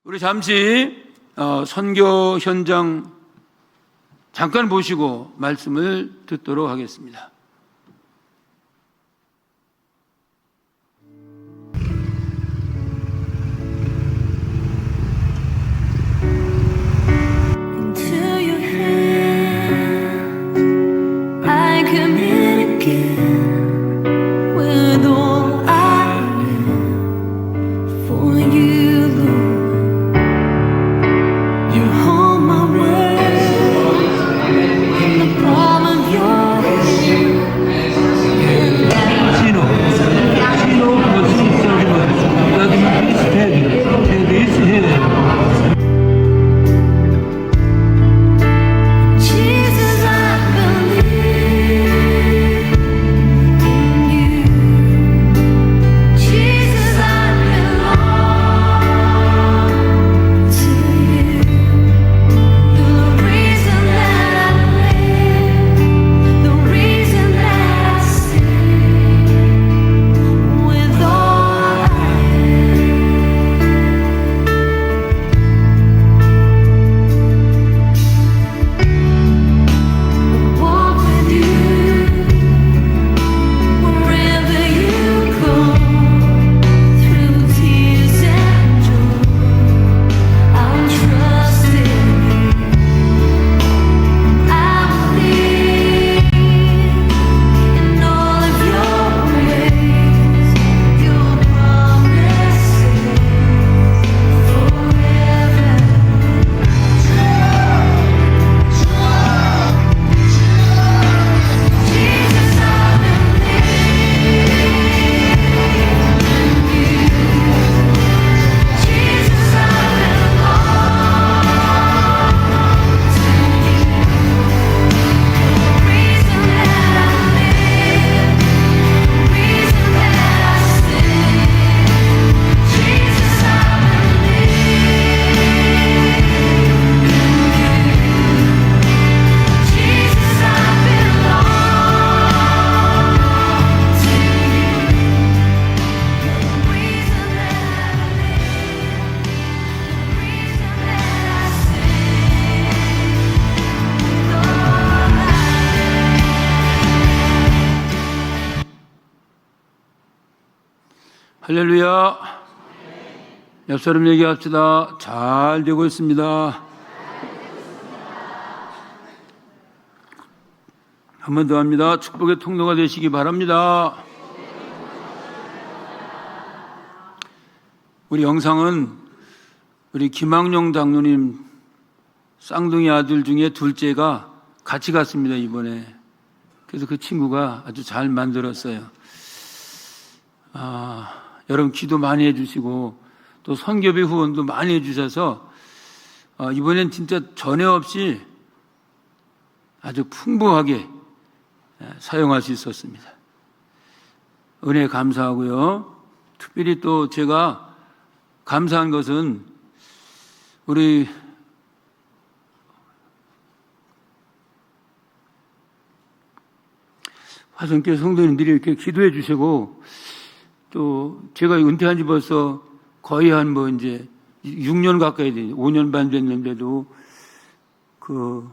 우리 잠시 선교 현장 잠깐 보시고 말씀을 듣도록 하겠습니다. 할렐루야. 옆 사람 얘기합시다. 잘 되고 있습니다. 한 번 더 합니다. 축복의 통로가 되시기 바랍니다. 우리 영상은 우리 김학용 장로님 쌍둥이 아들 중에 둘째가 같이 갔습니다, 이번에. 그래서 그 친구가 아주 잘 만들었어요. 여러분 기도 많이 해주시고 또 선교비 후원도 많이 해주셔서 이번엔 진짜 전에 없이 아주 풍부하게 사용할 수 있었습니다. 은혜 감사하고요. 특별히 또 제가 감사한 것은 우리 화성교회 성도님들이 이렇게 기도해 주시고 또 제가 은퇴한 지 벌써 거의 한 이제 6년 가까이 5년 반 됐는데도 그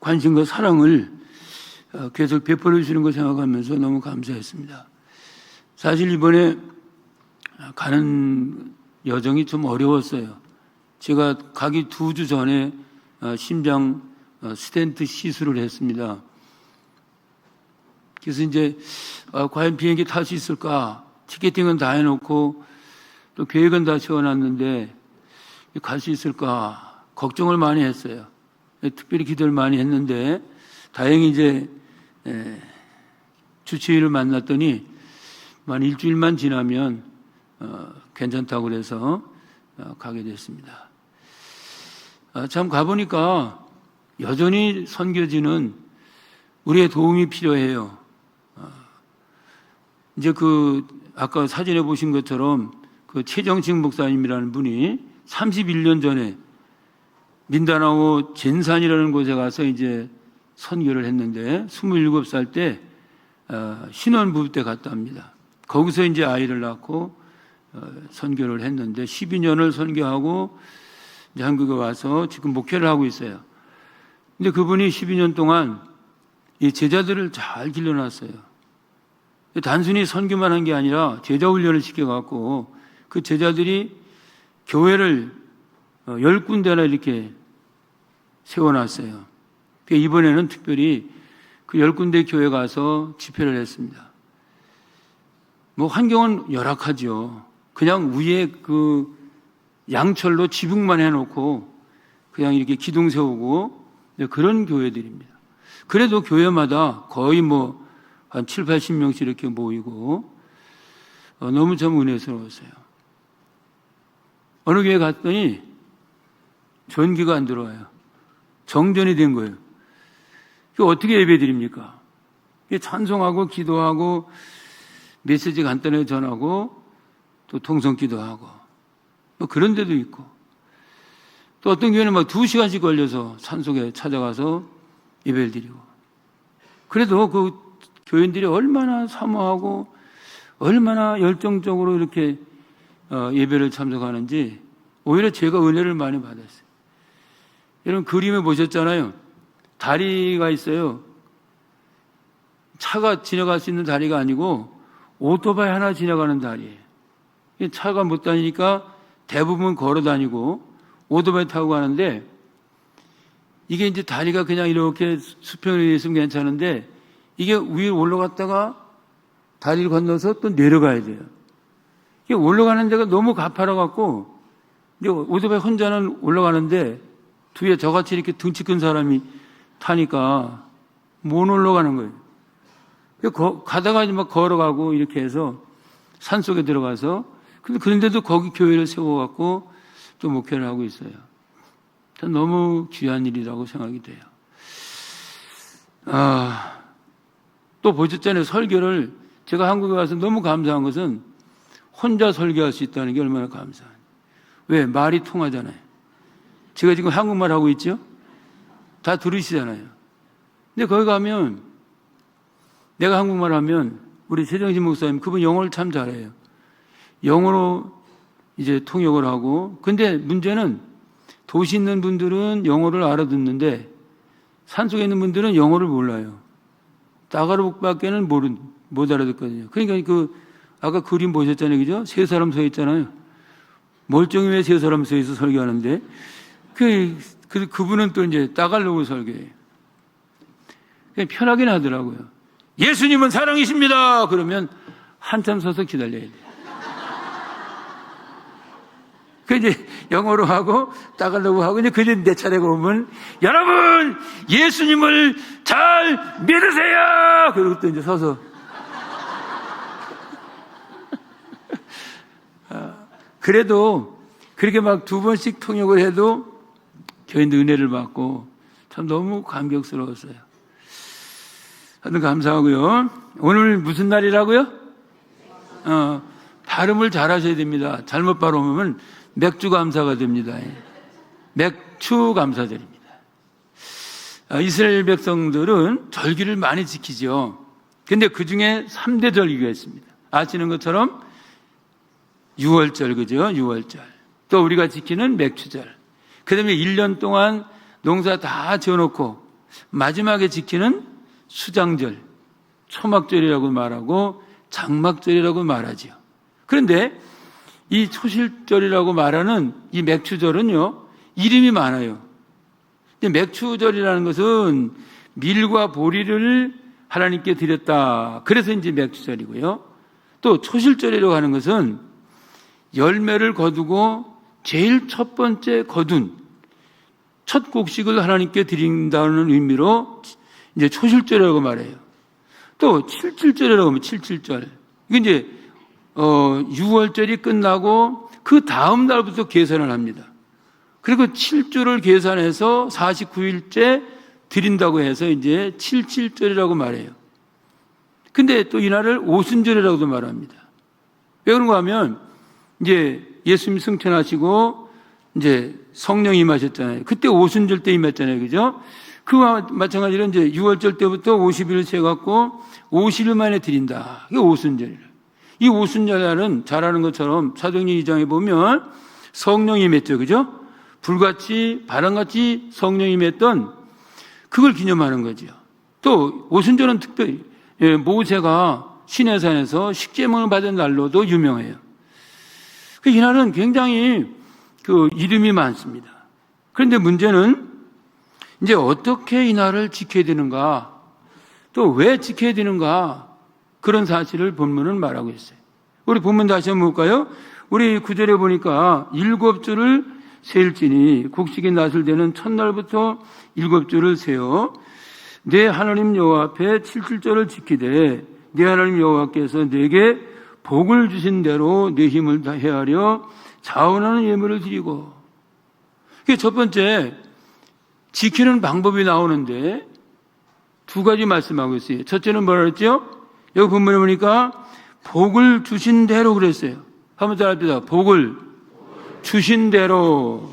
관심과 사랑을 계속 베풀어 주시는 걸 생각하면서 너무 감사했습니다. 사실 이번에 가는 여정이 좀 어려웠어요. 제가 가기 2주 전에 심장 스텐트 시술을 했습니다. 그래서 이제 과연 비행기 탈 수 있을까? 티켓팅은 다 해놓고 또 계획은 다 세워놨는데 갈 수 있을까? 걱정을 많이 했어요. 특별히 기도를 많이 했는데 다행히 이제 주치의를 만났더니 만 일주일만 지나면 괜찮다고 그래서 가게 됐습니다. 참 가보니까 여전히 선교지는 우리의 도움이 필요해요. 이제 아까 사진에 보신 것처럼 최정식 목사님이라는 분이 31년 전에 민다나오 젠산이라는 곳에 가서 이제 선교를 했는데 27살 때 신혼부부 때 갔다 합니다. 거기서 이제 아이를 낳고 선교를 했는데 12년을 선교하고 이제 한국에 와서 지금 목회를 하고 있어요. 근데 그분이 12년 동안 이 제자들을 잘 길러놨어요. 단순히 선교만 한 게 아니라 제자 훈련을 시켜갖고 그 제자들이 교회를 10군데나 이렇게 세워놨어요. 이번에는 특별히 그 10군데 교회 가서 집회를 했습니다. 뭐 환경은 열악하죠. 그냥 위에 그 양철로 지붕만 해놓고 그냥 이렇게 기둥 세우고 그런 교회들입니다. 그래도 교회마다 거의 뭐 한 7, 80명씩 이렇게 모이고 너무 참 은혜스러웠어요. 어느 교회 갔더니 전기가 안 들어와요. 정전이 된 거예요. 어떻게 예배 드립니까? 찬송하고 기도하고 메시지 간단하게 전하고 또 통성 기도하고 뭐 그런 데도 있고 또 어떤 교회는 막 2시간씩 걸려서 산속에 찾아가서 예배를 드리고 그래도 그 교인들이 얼마나 사모하고 얼마나 열정적으로 이렇게 예배를 참석하는지 오히려 제가 은혜를 많이 받았어요. 여러분 그림에 보셨잖아요. 다리가 있어요. 차가 지나갈 수 있는 다리가 아니고 오토바이 하나 지나가는 다리예요. 차가 못 다니니까 대부분 걸어 다니고 오토바이 타고 가는데 이게 이제 다리가 그냥 이렇게 수평이 있으면 괜찮은데 이게 위로 올라갔다가 다리를 건너서 또 내려가야 돼요. 이게 올라가는 데가 너무 가파라갖고 이제 오토바이 혼자는 올라가는데 뒤에 저같이 이렇게 등치 큰 사람이 타니까 못 올라가는 거예요. 가다가 막 걸어가고 이렇게 해서 산속에 들어가서 그런데도 거기 교회를 세워갖고 또 목회를 하고 있어요. 너무 귀한 일이라고 생각이 돼요. 또 보셨잖아요. 설교를 제가 한국에 와서 너무 감사한 것은 혼자 설교할 수 있다는 게 얼마나 감사해요. 왜? 말이 통하잖아요. 제가 지금 한국말 하고 있죠? 다 들으시잖아요. 근데 거기 가면 내가 한국말 하면 우리 최정신 목사님 그분 영어를 참 잘해요. 영어로 이제 통역을 하고 근데 문제는 도시 있는 분들은 영어를 알아듣는데 산속에 있는 분들은 영어를 몰라요. 따가르복밖에는 못 알아듣거든요. 그러니까 아까 그림 보셨잖아요. 그죠? 세 사람 서 있잖아요. 멀쩡히 왜 세 사람 서 있어 설교하는데 그분은 또 이제 따갈로그 설교해요. 그냥 편하긴 하더라고요. 예수님은 사랑이십니다. 그러면 한참 서서 기다려야 돼요. 그 이제 영어로 하고 따갈로그 하고 이제 그제 내 차례가 오면 여러분 예수님을 잘 믿으세요. 그리고 또 이제 서서 그래도 그렇게 막 2번씩 통역을 해도 교인들 은혜를 받고 참 너무 감격스러웠어요. 하여튼 감사하고요. 오늘 무슨 날이라고요? 발음을 잘 하셔야 됩니다. 잘못 발음하면 맥주 감사가 됩니다. 맥주 감사절입니다. 이스라엘 백성들은 절기를 많이 지키죠. 근데 그 중에 3대 절기가 있습니다. 아시는 것처럼 6월절, 그죠? 6월절. 또 우리가 지키는 맥주절. 그 다음에 1년 동안 농사 다 지어놓고 마지막에 지키는 수장절, 초막절이라고 말하고 장막절이라고 말하지요. 그런데 이 초실절이라고 말하는 이 맥추절은요, 이름이 많아요. 근데 맥추절이라는 것은 밀과 보리를 하나님께 드렸다. 그래서 이제 맥추절이고요. 또 초실절이라고 하는 것은 열매를 거두고 제일 첫 번째 거둔 첫 곡식을 하나님께 드린다는 의미로 이제 초실절이라고 말해요. 또 칠칠절이라고 하면 칠칠절. 이게 이제 6월절이 끝나고 그 다음 날부터 계산을 합니다. 그리고 7주를 계산해서 49일째 드린다고 해서 이제 칠칠절이라고 말해요. 근데 또 이날을 오순절이라고도 말합니다. 왜 그런가 하면 이제 예수님 승천하시고 이제 성령이 임하셨잖아요. 그때 오순절 때 임했잖아요. 그죠? 그와 마찬가지로 이제 6월절 때부터 50일을 세갖고 50일 만에 드린다. 이게 오순절이라. 이 오순절날은 잘 아는 것처럼 사도행전 2장에 보면 성령이 임했죠. 그죠? 불같이 바람같이 성령이 임했던 그걸 기념하는 거죠. 또 오순절은 특별히 모세가 시내산에서 십계명을 받은 날로도 유명해요. 이날은 굉장히 이름이 많습니다. 그런데 문제는 이제 어떻게 이 날을 지켜야 되는가, 또 왜 지켜야 되는가, 그런 사실을 본문은 말하고 있어요. 우리 본문 다시 한번 볼까요? 우리 9절에 보니까 7주를 세일지니 곡식이 낫을 되는 첫날부터 7주를 세어 내 하나님 여호와 앞에 7절을 지키되 내 하나님 여호와께서 내게 복을 주신 대로 내 힘을 다해하려 자원하는 예물을 드리고. 그게 첫 번째 지키는 방법이 나오는데 두 가지 말씀하고 있어요. 첫째는 뭐라 그랬죠? 여기 본문에 보니까 복을 주신 대로 그랬어요. 한번 따라합시다. 복을 주신 대로.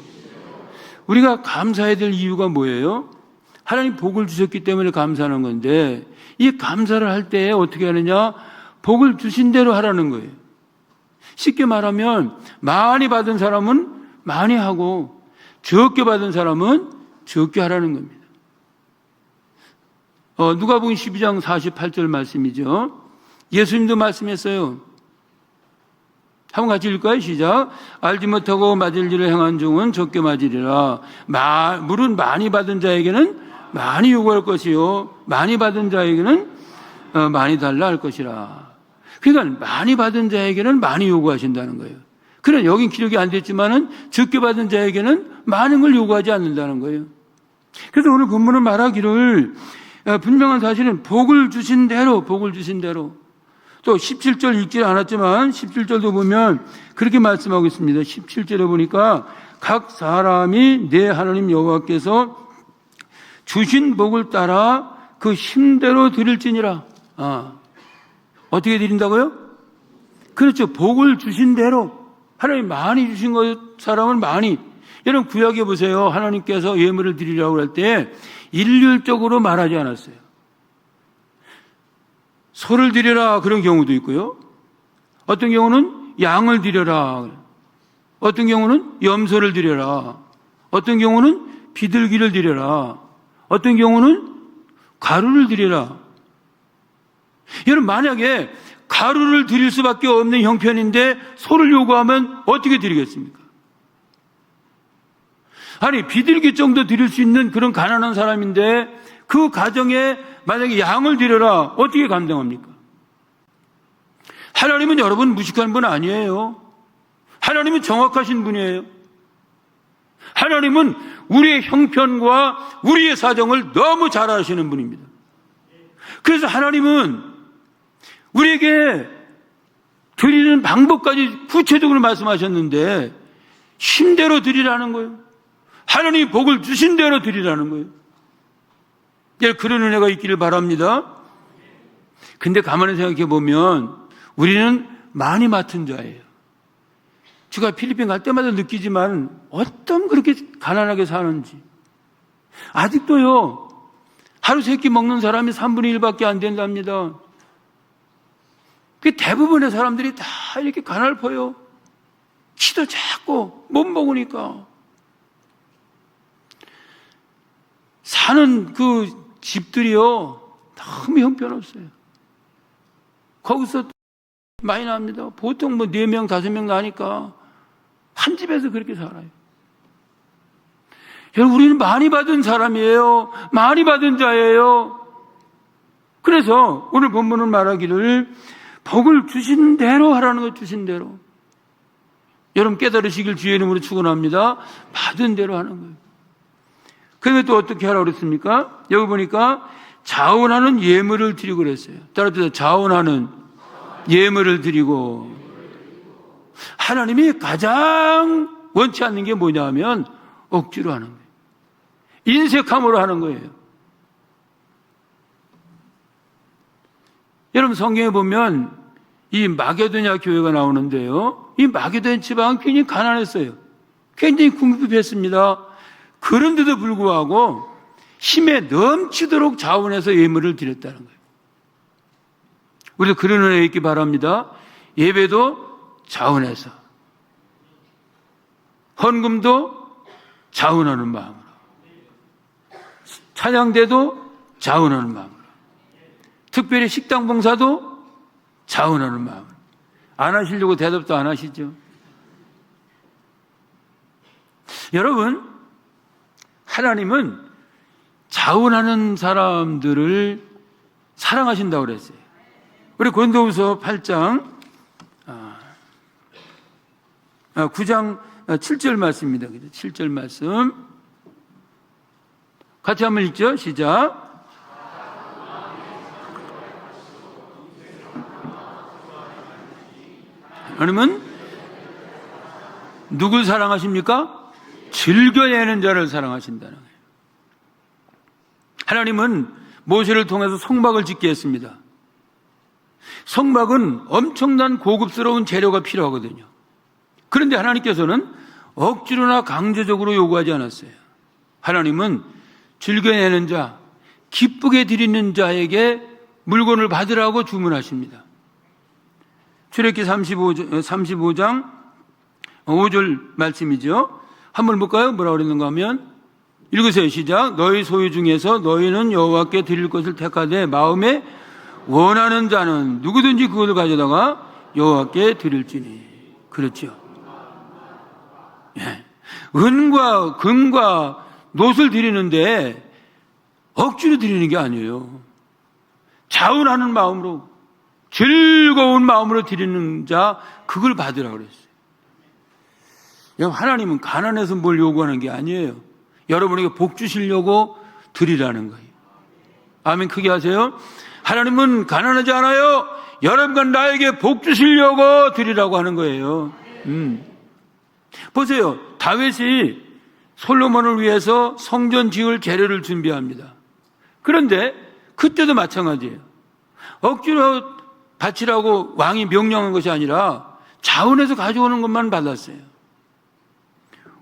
우리가 감사해야 될 이유가 뭐예요? 하나님 복을 주셨기 때문에 감사하는 건데, 이 감사를 할 때 어떻게 하느냐? 복을 주신 대로 하라는 거예요. 쉽게 말하면 많이 받은 사람은 많이 하고 적게 받은 사람은 적게 하라는 겁니다. 누가복음 12장 48절 말씀이죠. 예수님도 말씀했어요. 한번 같이 읽을까요? 시작. 알지 못하고 맞을 일을 행한 종은 적게 맞으리라. 물은 많이 받은 자에게는 많이 요구할 것이요 많이 받은 자에게는 많이 달라 할 것이라. 그러니까 많이 받은 자에게는 많이 요구하신다는 거예요. 그래 여긴 기록이 안 됐지만은 적게 받은 자에게는 많은 걸 요구하지 않는다는 거예요. 그래서 오늘 본문은 말하기를 분명한 사실은 복을 주신 대로, 복을 주신 대로. 또 17절 읽지 않았지만 17절도 보면 그렇게 말씀하고 있습니다. 17절에 보니까 각 사람이 내 하나님 여호와께서 주신 복을 따라 그 힘대로 드릴지니라. 어떻게 드린다고요? 그렇죠. 복을 주신 대로. 하나님 많이 주신 사람은 많이. 여러분 구약에 보세요. 하나님께서 예물을 드리라고 할 때 일률적으로 말하지 않았어요. 소를 드려라 그런 경우도 있고요. 어떤 경우는 양을 드려라. 어떤 경우는 염소를 드려라. 어떤 경우는 비둘기를 드려라. 어떤 경우는 가루를 드려라. 여러분 만약에 가루를 드릴 수밖에 없는 형편인데 소를 요구하면 어떻게 드리겠습니까? 아니 비둘기 정도 드릴 수 있는 그런 가난한 사람인데 그 가정에 만약에 양을 드려라 어떻게 감당합니까? 하나님은 여러분 무식한 분 아니에요. 하나님은 정확하신 분이에요. 하나님은 우리의 형편과 우리의 사정을 너무 잘 아시는 분입니다. 그래서 하나님은 우리에게 드리는 방법까지 구체적으로 말씀하셨는데 힘대로 드리라는 거예요. 하나님이 복을 주신 대로 드리라는 거예요. 그런 은혜가 있기를 바랍니다. 근데 가만히 생각해 보면 우리는 많이 맡은 자예요. 제가 필리핀 갈 때마다 느끼지만 어쩜 그렇게 가난하게 사는지. 아직도요, 하루 3끼 먹는 사람이 3분의 1밖에 안 된답니다. 대부분의 사람들이 다 이렇게 가난해요. 키도 작고 못 먹으니까. 사는 그 집들이요, 너무 형편없어요. 거기서 많이 납니다. 보통 4명, 5명 나니까 한 집에서 그렇게 살아요. 여러분, 우리는 많이 받은 사람이에요. 많이 받은 자예요. 그래서 오늘 본문은 말하기를 복을 주신 대로 하라는 것, 주신 대로. 여러분 깨달으시길 주의 이름으로 축원합니다. 받은 대로 하는 거예요. 그런데 또 어떻게 하라고 그랬습니까? 여기 보니까 자원하는 예물을 드리고 그랬어요. 따라서 자원하는 예물을 드리고. 하나님이 가장 원치 않는 게 뭐냐면 억지로 하는 거예요. 인색함으로 하는 거예요. 여러분 성경에 보면 이 마게도냐 교회가 나오는데요. 이 마게도냐 지방은 굉장히 가난했어요. 굉장히 궁핍했습니다. 그런데도 불구하고 힘에 넘치도록 자원해서 예물을 드렸다는 거예요. 우리도 그런 은혜 있기 바랍니다. 예배도 자원해서, 헌금도 자원하는 마음으로, 찬양대도 자원하는 마음으로, 특별히 식당 봉사도 자원하는 마음으로. 안 하시려고 대답도 안 하시죠. 여러분, 하나님은 자원하는 사람들을 사랑하신다고 그랬어요. 우리 고린도후서 8장 9장 7절 말씀입니다. 7절 말씀 같이 한번 읽죠. 시작. 하나님은 누굴 사랑하십니까? 즐겨내는 자를 사랑하신다는 거예요. 하나님은 모세를 통해서 성막을 짓게 했습니다. 성막은 엄청난 고급스러운 재료가 필요하거든요. 그런데 하나님께서는 억지로나 강제적으로 요구하지 않았어요. 하나님은 즐겨내는 자, 기쁘게 드리는 자에게 물건을 받으라고 주문하십니다. 출애굽기 35장 5절 말씀이죠. 한번 볼까요? 뭐라고 그랬는가 하면 읽으세요. 시작. 너희 소유 중에서 너희는 여호와께 드릴 것을 택하되 마음에 원하는 자는 누구든지 그것을 가져다가 여호와께 드릴지니. 그렇죠. 예. 은과 금과 놋을 드리는데 억지로 드리는 게 아니에요. 자원하는 마음으로, 즐거운 마음으로 드리는 자, 그걸 받으라고 그랬어요. 하나님은 가난해서 뭘 요구하는 게 아니에요. 여러분에게 복 주시려고 드리라는 거예요. 아멘. 크게 하세요. 하나님은 가난하지 않아요. 여러분과 나에게 복 주시려고 드리라고 하는 거예요. 보세요. 다윗이 솔로몬을 위해서 성전 지을 재료를 준비합니다. 그런데 그때도 마찬가지예요. 억지로 바치라고 왕이 명령한 것이 아니라 자원해서 가져오는 것만 받았어요.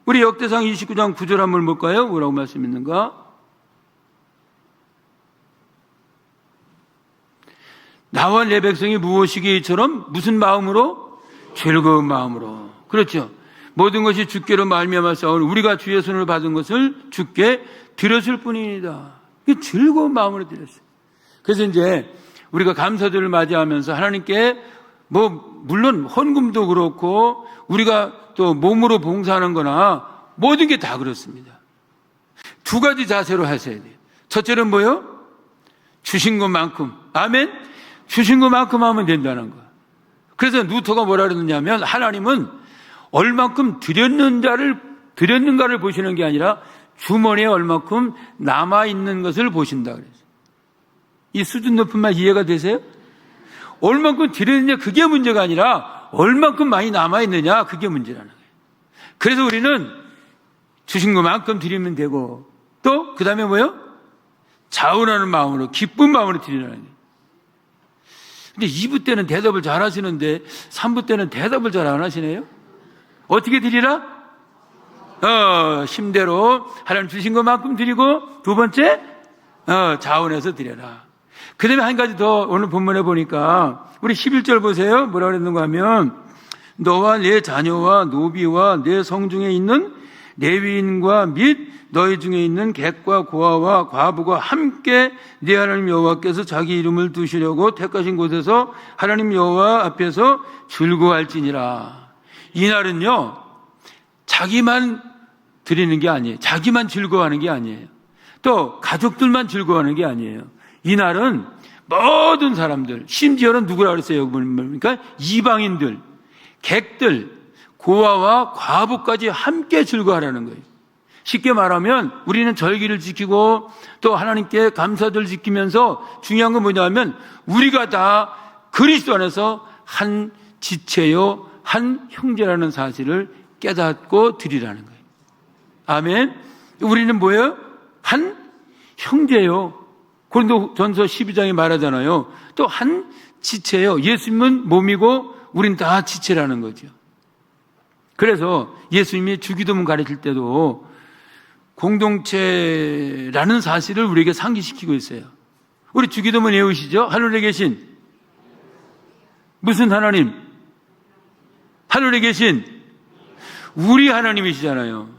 우리 역대상 29장 9절 한번 볼까요? 뭐라고 말씀 있는가? 나와 내 백성이 무엇이기처럼 무슨 마음으로? 즐거운 마음으로. 그렇죠. 모든 것이 주께로 말미암아서 우리가 주의 손을 받은 것을 주께 드렸을 뿐입니다. 즐거운 마음으로 드렸어요. 그래서 이제 우리가 감사절을 맞이하면서 하나님께 물론 헌금도 그렇고 우리가 또 몸으로 봉사하는 거나 모든 게 다 그렇습니다. 두 가지 자세로 하셔야 돼요. 첫째는 뭐요? 주신 것만큼. 아멘? 주신 것만큼 하면 된다는 거. 그래서 루터가 뭐라 그랬느냐면 하나님은 얼만큼 드렸는가를 보시는 게 아니라 주머니에 얼만큼 남아있는 것을 보신다 그랬어요. 이 수준 높은 말 이해가 되세요? 얼만큼 드렸느냐 그게 문제가 아니라 얼만큼 많이 남아있느냐 그게 문제라는 거예요. 그래서 우리는 주신 것만큼 드리면 되고 또 그 다음에 뭐요? 자원하는 마음으로 기쁜 마음으로 드리라는 거예요. 근데 2부 때는 대답을 잘 하시는데 3부 때는 대답을 잘 안 하시네요. 어떻게 드리라? 힘대로 하나님 주신 것만큼 드리고 두 번째 자원해서 드려라. 그 다음에 한 가지 더 오늘 본문에 보니까 우리 11절 보세요. 뭐라 그랬는가 하면 너와 내 자녀와 노비와 내 성중에 있는 레위인과 및 너희 중에 있는 객과 고아와 과부가 함께 네 하나님 여호와께서 자기 이름을 두시려고 택하신 곳에서 하나님 여호와 앞에서 즐거워할지니라. 이날은요 자기만 드리는 게 아니에요. 자기만 즐거워하는 게 아니에요. 또 가족들만 즐거워하는 게 아니에요. 이날은 모든 사람들, 심지어는 누구라 그랬어요? 여기 보니까 이방인들, 객들, 고아와 과부까지 함께 즐거워하라는 거예요. 쉽게 말하면 우리는 절기를 지키고 또 하나님께 감사절 지키면서 중요한 건 뭐냐면 우리가 다 그리스도 안에서 한 지체요, 한 형제라는 사실을 깨닫고 드리라는 거예요. 아멘. 우리는 뭐예요? 한 형제요. 고린도전서 12장에 말하잖아요. 또 한 지체요. 예수님은 몸이고 우린 다 지체라는 거죠. 그래서 예수님이 주기도문 가르칠 때도 공동체라는 사실을 우리에게 상기시키고 있어요. 우리 주기도문 외우시죠? 하늘에 계신 무슨 하나님? 하늘에 계신 우리 하나님이시잖아요.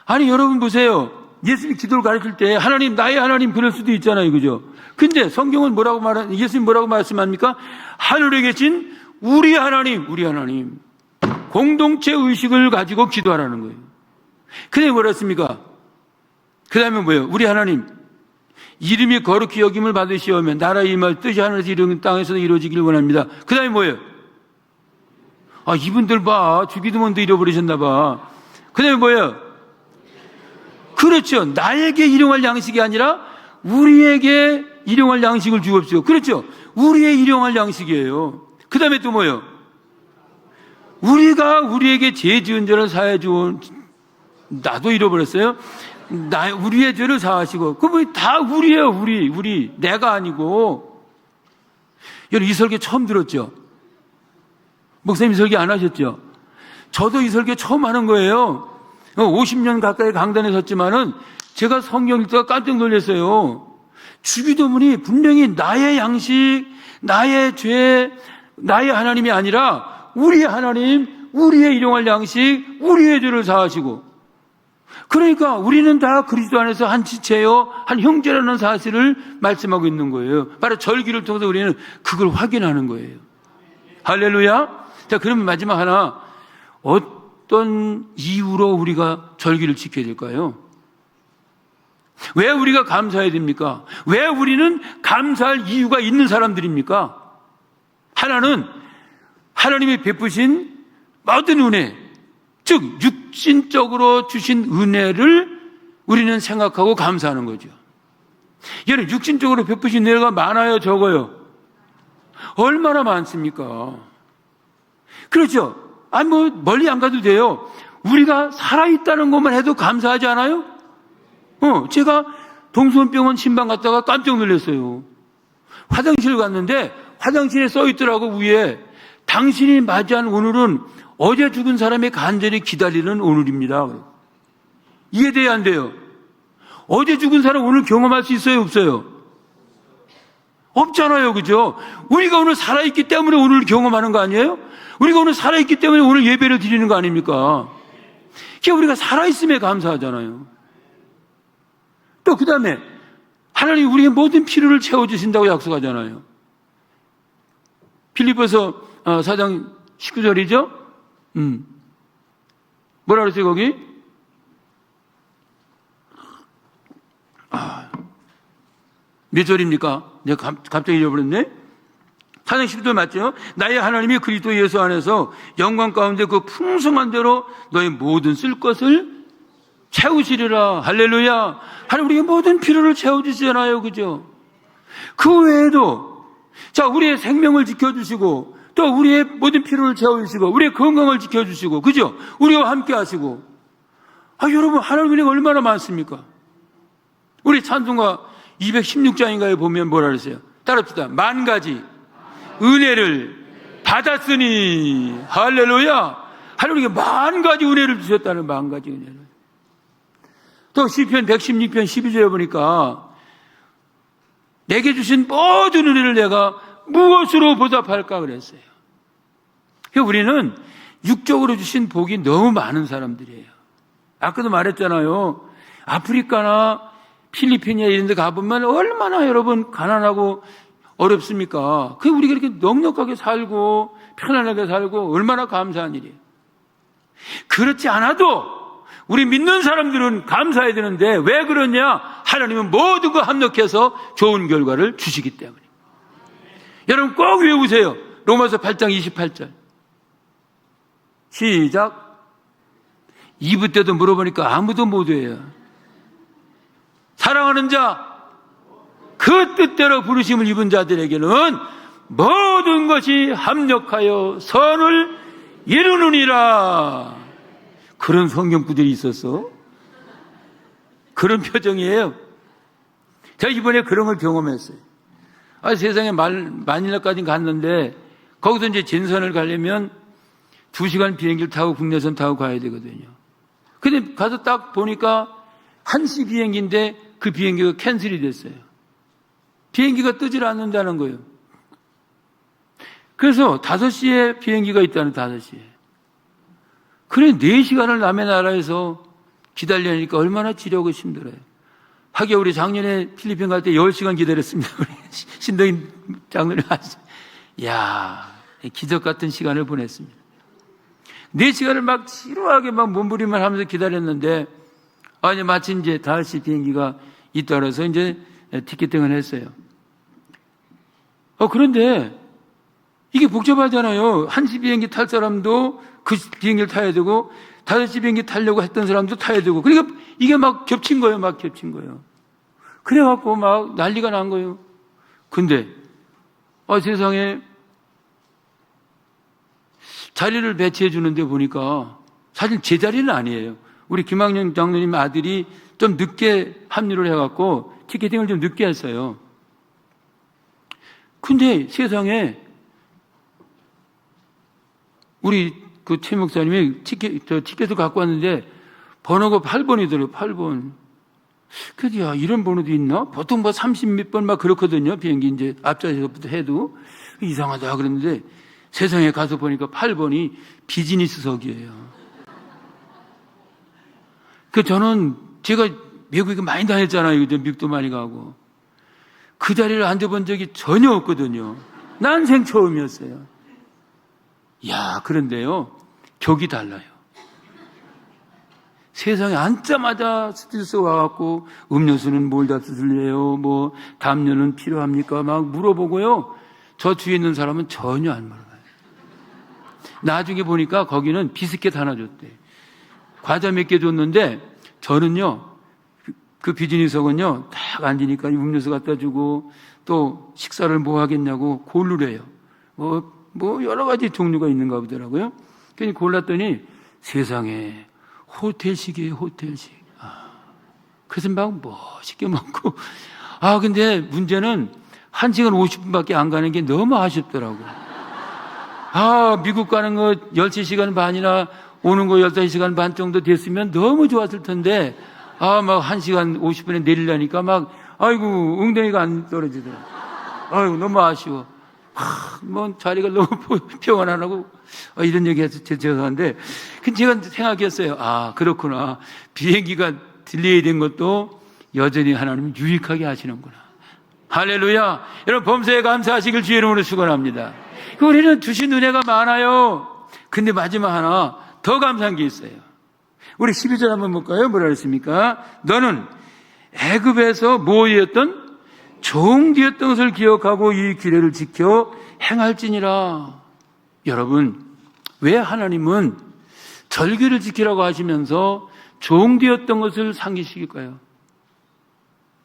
아니, 여러분 보세요. 예수님 기도를 가르칠 때 하나님, 나의 하나님 그럴 수도 있잖아요. 그죠? 근데 성경은 예수님 뭐라고 말씀합니까? 하늘에 계신 우리 하나님, 우리 하나님. 공동체 의식을 가지고 기도하라는 거예요. 근데 뭐라 했습니까? 그 다음에 뭐예요? 우리 하나님, 이름이 거룩히 여김을 받으시오며 나라의 임할 뜻이 하늘에서 이루어진 땅에서도 이루어지길 원합니다. 그 다음에 뭐예요? 아, 이분들 봐. 주기도 먼저 잃어버리셨나 봐. 그 다음에 뭐예요? 그렇죠. 나에게 일용할 양식이 아니라 우리에게 일용할 양식을 주옵시오. 그렇죠. 우리의 일용할 양식이에요. 그 다음에 또 뭐예요? 우리가 우리에게 죄 지은 죄를 사해 주온, 나도 잃어버렸어요. 우리의 죄를 사하시고, 그거 다 우리예요. 우리. 내가 아니고. 여러분, 이 설교 처음 들었죠? 목사님 이 설교 안 하셨죠? 저도 이 설교 처음 하는 거예요. 50년 가까이 강단에 섰지만은 제가 성경 읽다가 깜짝 놀랐어요. 주기도문이 분명히 나의 양식, 나의 죄, 나의 하나님이 아니라 우리의 하나님, 우리의 일용할 양식, 우리의 죄를 사하시고, 그러니까 우리는 다 그리스도 안에서 한 지체요, 한 형제라는 사실을 말씀하고 있는 거예요. 바로 절기를 통해서 우리는 그걸 확인하는 거예요. 할렐루야. 자, 그러면 마지막 하나, 어떤 이유로 우리가 절기를 지켜야 될까요? 왜 우리가 감사해야 됩니까? 왜 우리는 감사할 이유가 있는 사람들입니까? 하나는 하나님이 베푸신 모든 은혜, 즉 육신적으로 주신 은혜를 우리는 생각하고 감사하는 거죠. 여러분, 육신적으로 베푸신 은혜가 많아요, 적어요? 얼마나 많습니까? 그렇죠? 아니, 멀리 안 가도 돼요. 우리가 살아있다는 것만 해도 감사하지 않아요? 제가 동서병원 신방 갔다가 깜짝 놀랐어요. 화장실 갔는데 화장실에 써 있더라고, 위에. 당신이 맞이한 오늘은 어제 죽은 사람의 간절히 기다리는 오늘입니다. 이해돼야 안 돼요? 어제 죽은 사람 오늘 경험할 수 있어요, 없어요? 없잖아요, 그죠? 우리가 오늘 살아있기 때문에 오늘 경험하는 거 아니에요? 우리가 오늘 살아있기 때문에 오늘 예배를 드리는 거 아닙니까? 그러니까 우리가 살아있음에 감사하잖아요. 또 그 다음에 하나님이 우리의 모든 필요를 채워주신다고 약속하잖아요. 빌립보서 4장 19절이죠? 뭐라 그랬어요, 거기? 몇 절입니까? 내가 갑자기 잊어버렸네? 4장 10절 맞죠? 나의 하나님이 그리스도 예수 안에서 영광 가운데 그 풍성한 대로 너의 모든 쓸 것을 채우시리라. 할렐루야. 하나님 우리의 모든 필요를 채워주시잖아요. 그죠? 그 외에도, 자, 우리의 생명을 지켜주시고, 또 우리의 모든 필요를 채워주시고, 우리의 건강을 지켜주시고, 그죠? 우리와 함께 하시고. 여러분, 하나님의 은혜가 얼마나 많습니까? 우리 찬송가 216장인가에 보면 뭐라 그랬어요? 따라합시다. 만 가지 은혜를 받았으니, 할렐루야. 하나님께 만 가지 은혜를 주셨다는, 만 가지 은혜를. 또 시편 116편 12절에 보니까 내게 주신 모든 은혜를 내가 무엇으로 보답할까 그랬어요. 우리는 육적으로 주신 복이 너무 많은 사람들이에요. 아까도 말했잖아요. 아프리카나 필리핀이나 이런 데 가보면 얼마나 여러분 가난하고 어렵습니까? 우리가 이렇게 넉넉하게 살고 편안하게 살고 얼마나 감사한 일이에요. 그렇지 않아도 우리 믿는 사람들은 감사해야 되는데 왜 그러냐? 하나님은 모든 거 합력해서 좋은 결과를 주시기 때문에. 여러분 꼭 외우세요. 로마서 8장 28절. 시작. 2부 때도 물어보니까 아무도 못 외워요. 사랑하는 자, 그 뜻대로 부르심을 입은 자들에게는 모든 것이 합력하여 선을 이루느니라. 그런 성경 구절이 있었어? 그런 표정이에요. 제가 이번에 그런 걸 경험했어요. 세상에 마닐라까지 갔는데 거기서 이제 진선을 가려면 2시간 비행기를 타고 국내선 타고 가야 되거든요. 근데 가서 딱 보니까 1시 비행기인데 그 비행기가 캔슬이 됐어요. 비행기가 뜨질 않는다는 거예요. 그래서 5시에 비행기가 있다는 5시에. 그래 4시간을 남의 나라에서 기다리니까 얼마나 지려고 힘들어요. 하기야 우리 작년에 필리핀 갈 때 10시간 기다렸습니다. 우리 신동인 장로님 하시죠. 이야, 기적 같은 시간을 보냈습니다. 4시간을 막 지루하게 막 몸부림을 하면서 기다렸는데, 아니, 마침 이제 5시 비행기가 있다 그래서 이제 티켓팅을 했어요. 그런데 이게 복잡하잖아요. 1시 비행기 탈 사람도 그 비행기를 타야 되고, 5시 비행기 타려고 했던 사람도 타야 되고, 그러니까 이게 막 겹친 거예요. 막 겹친 거예요. 그래갖고 막 난리가 난 거예요. 근데, 세상에, 자리를 배치해 주는데 보니까, 사실 제 자리는 아니에요. 우리 김학년 장로님 아들이 좀 늦게 합류를 해갖고, 티켓팅을 좀 늦게 했어요. 근데 세상에, 우리 그 최 목사님이 티켓을 갖고 왔는데 번호가 8번이더라고요. 8번. 그래서 야, 이런 번호도 있나? 보통 뭐 30몇 번 막 그렇거든요. 비행기 이제 앞좌석부터 해도 이상하다 그랬는데 세상에 가서 보니까 8번이 비즈니스석이에요. 저는 제가 외국에 많이 다녔잖아요. 미국도 많이 가고. 그 자리를 앉아본 적이 전혀 없거든요. 난생 처음이었어요. 야, 그런데요, 격이 달라요. 세상에 앉자마자 스튜디오에 와갖고 음료수는 뭘 다 드실래요? 뭐 담요는 필요합니까? 막 물어보고요. 저 뒤에 있는 사람은 전혀 안 물어봐요. 나중에 보니까 거기는 비스켓 하나 줬대. 과자 몇 개 줬는데 저는요, 그 비즈니스석은요, 딱 앉으니까 음료수 갖다 주고 또 식사를 뭐 하겠냐고 고르래요. 뭐 여러 가지 종류가 있는가 보더라고요. 그래서 골랐더니 세상에 호텔식이에요, 호텔식. 그래서 막 멋있게 먹고. 근데 문제는 1시간 50분밖에 안 가는 게 너무 아쉽더라고. 미국 가는 거 13시간 반이나 오는 거 15시간 반 정도 됐으면 너무 좋았을 텐데, 막 1시간 50분에 내리려니까 막, 아이고, 엉덩이가 안 떨어지더라고. 아이고, 너무 아쉬워. 뭐 자리가 너무 평안 안 하고 이런 얘기해서 죄송한데 제가 생각했어요. 그렇구나. 비행기가 딜레이 된 것도 여전히 하나님은 유익하게 하시는구나. 할렐루야. 여러분 범사에 감사하시길 주의 이름으로 축원합니다. 우리는 주신 은혜가 많아요. 근데 마지막 하나 더 감사한 게 있어요. 우리 12절 한번 볼까요? 뭐라 그랬습니까? 너는 애굽에서 모의였던 종되었던 것을 기억하고 이 규례를 지켜 행할지니라. 여러분, 왜 하나님은 절기를 지키라고 하시면서 종되었던 것을 상기시킬까요?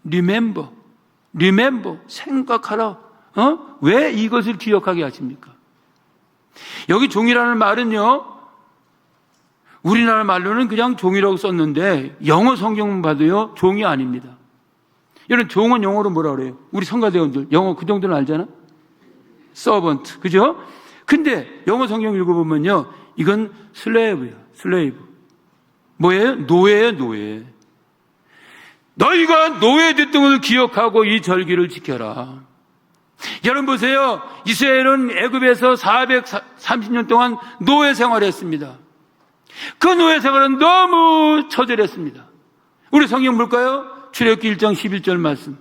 Remember, 생각하라. 왜 이것을 기억하게 하십니까? 여기 종이라는 말은요, 우리나라 말로는 그냥 종이라고 썼는데 영어 성경만 봐도요, 종이 아닙니다. 여러분, 종은 영어로 뭐라 그래요? 우리 성가대원들 영어 그 정도는 알잖아? 서번트, 그죠? 근데 영어 성경 읽어보면요, 이건 슬레이브예요. 슬레이브. 뭐예요? 노예예요, 노예. 너희가 노예됐던 것을 기억하고 이 절기를 지켜라. 여러분 보세요. 이스라엘은 애굽에서 430년 동안 노예 생활했습니다. 그 노예 생활은 너무 처절했습니다. 우리 성경 볼까요? 출애굽기 1장 11절 말씀.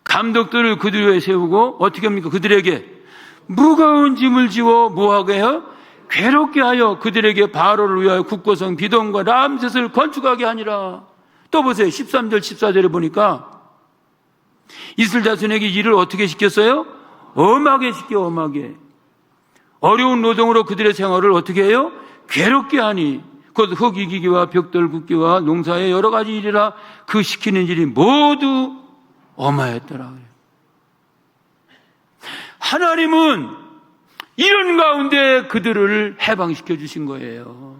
감독들을 그들 위에 세우고 어떻게 합니까? 그들에게 무거운 짐을 지워 뭐하게 해요? 괴롭게 하여 그들에게 바로를 위하여 국고성 비돔과 람셋을 건축하게 하니라. 또 보세요. 13절 14절에 보니까 이스라엘 자손에게 일을 어떻게 시켰어요? 엄하게 시켜. 엄하게. 어려운 노동으로 그들의 생활을 어떻게 해요? 괴롭게 하니 곧 흙 이기기와 벽돌 굽기와 농사의 여러 가지 일이라 그 시키는 일이 모두 엄하였더라. 하나님은 이런 가운데 그들을 해방시켜 주신 거예요.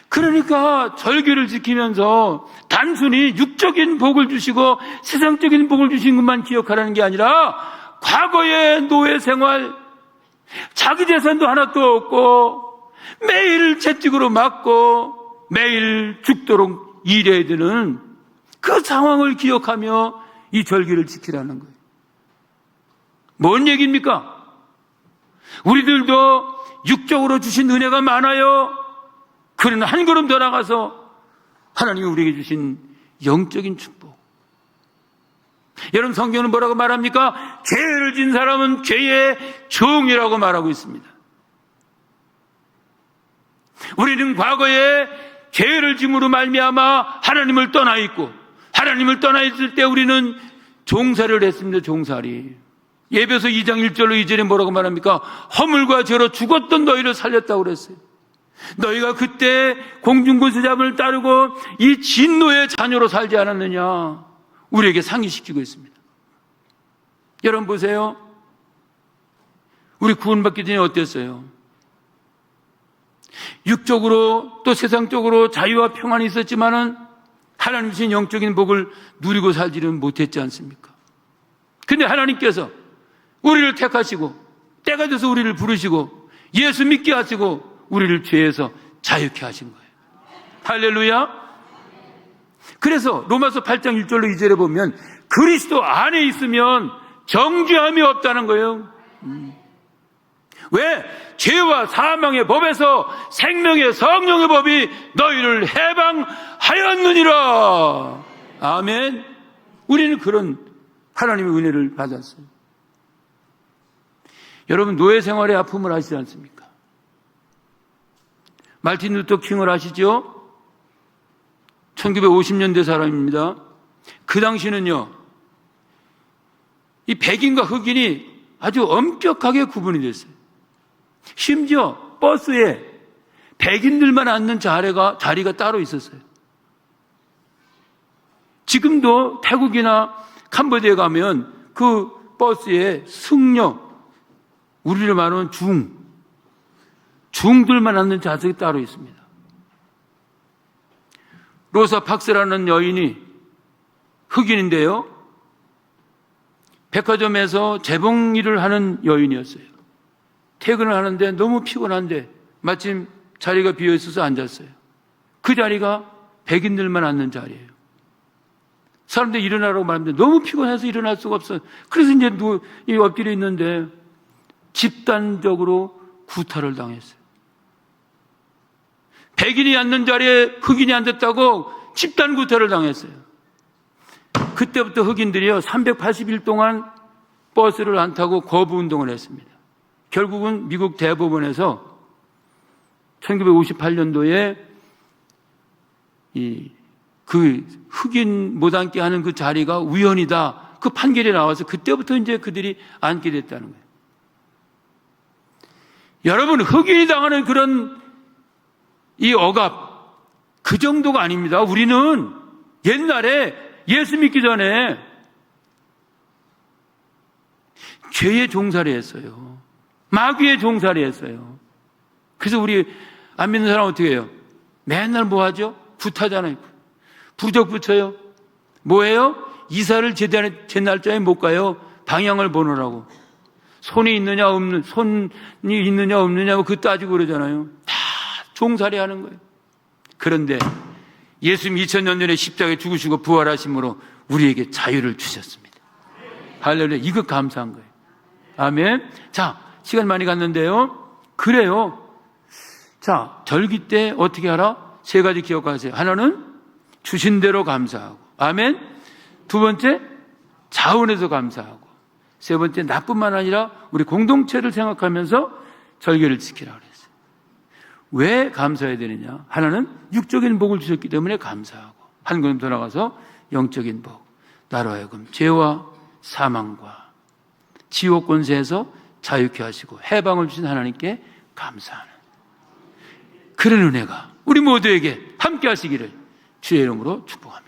그러니까 절기를 지키면서 단순히 육적인 복을 주시고 세상적인 복을 주신 것만 기억하라는 게 아니라 과거의 노예 생활, 자기 재산도 하나도 없고 매일 채찍으로 맞고 매일 죽도록 일해야 되는 그 상황을 기억하며 이 절기를 지키라는 거예요. 뭔 얘기입니까? 우리들도 육적으로 주신 은혜가 많아요. 그러나 한 걸음 더 나가서 하나님이 우리에게 주신 영적인 축복. 여러분, 성경은 뭐라고 말합니까? 죄를 진 사람은 죄의 종이라고 말하고 있습니다. 우리는 과거에 죄를 짐으로 말미암아 하나님을 떠나 있고, 하나님을 떠나 있을 때 우리는 종살이를 했습니다. 종살이. 에베소 2장 1절로 2절에 뭐라고 말합니까? 허물과 죄로 죽었던 너희를 살렸다고 그랬어요. 너희가 그때 공중군수잡을 따르고 이 진노의 자녀로 살지 않았느냐, 우리에게 상기시키고 있습니다. 여러분 보세요. 우리 구원받기 전에 어땠어요? 육적으로 또 세상적으로 자유와 평안이 있었지만은 하나님 주신 영적인 복을 누리고 살지는 못했지 않습니까? 근데 하나님께서 우리를 택하시고 때가 돼서 우리를 부르시고 예수 믿게 하시고 우리를 죄에서 자유케 하신 거예요. 할렐루야. 그래서 로마서 8장 1절로 2절에 보면 그리스도 안에 있으면 정죄함이 없다는 거예요. 왜? 죄와 사망의 법에서 생명의 성령의 법이 너희를 해방하였느니라. 아멘. 우리는 그런 하나님의 은혜를 받았어요. 여러분, 노예 생활의 아픔을 아시지 않습니까? 말틴 루터 킹을 아시죠? 1950년대 사람입니다. 그 당시는요, 이 백인과 흑인이 아주 엄격하게 구분이 됐어요. 심지어 버스에 백인들만 앉는 자리가 따로 있었어요. 지금도 태국이나 캄보디아에 가면 그 버스에 승려, 우리를 말하는 중들만 앉는 좌석이 따로 있습니다. 로사 박스라는 여인이 흑인인데요, 백화점에서 재봉 일을 하는 여인이었어요. 퇴근을 하는데 너무 피곤한데 마침 자리가 비어있어서 앉았어요. 그 자리가 백인들만 앉는 자리예요. 사람들이 일어나라고 말하는데 너무 피곤해서 일어날 수가 없어요. 그래서 이제 엎드려 있는데 집단적으로 구타를 당했어요. 백인이 앉는 자리에 흑인이 앉았다고 집단 구타를 당했어요. 그때부터 흑인들이요 380일 동안 버스를 안 타고 거부 운동을 했습니다. 결국은 미국 대법원에서 1958년도에 그 흑인 못 앉게 하는 그 자리가 우연이다, 그 판결이 나와서 그때부터 이제 그들이 앉게 됐다는 거예요. 여러분, 흑인이 당하는 그런 이 억압, 그 정도가 아닙니다. 우리는 옛날에 예수 믿기 전에 죄의 종살이 했어요. 마귀의 종살이 했어요. 그래서 우리 안 믿는 사람 어떻게 해요? 맨날 뭐 하죠? 굿하잖아요. 부적 붙여요. 뭐예요? 이사를 제 날짜에 못 가요. 방향을 보느라고. 손이 있느냐 없느냐 그거 따지고 그러잖아요. 다 종살이 하는 거예요. 그런데 예수님 2000년 전에 십자가에 죽으시고 부활하심으로 우리에게 자유를 주셨습니다. 할렐루야. 이거 감사한 거예요. 아멘. 자, 시간 많이 갔는데요. 그래요. 자, 절기 때 어떻게 하라? 세 가지 기억하세요. 하나는 주신 대로 감사하고, 아멘. 두 번째, 자원해서 감사하고, 세 번째, 나뿐만 아니라 우리 공동체를 생각하면서 절기를 지키라 그랬어요. 왜 감사해야 되느냐? 하나는 육적인 복을 주셨기 때문에 감사하고, 한 걸음 더 나가서 영적인 복, 나로 하여금 죄와 사망과 지옥 권세에서 자유케 하시고 해방을 주신 하나님께 감사하는 그런 은혜가 우리 모두에게 함께 하시기를 주의 이름으로 축복합니다.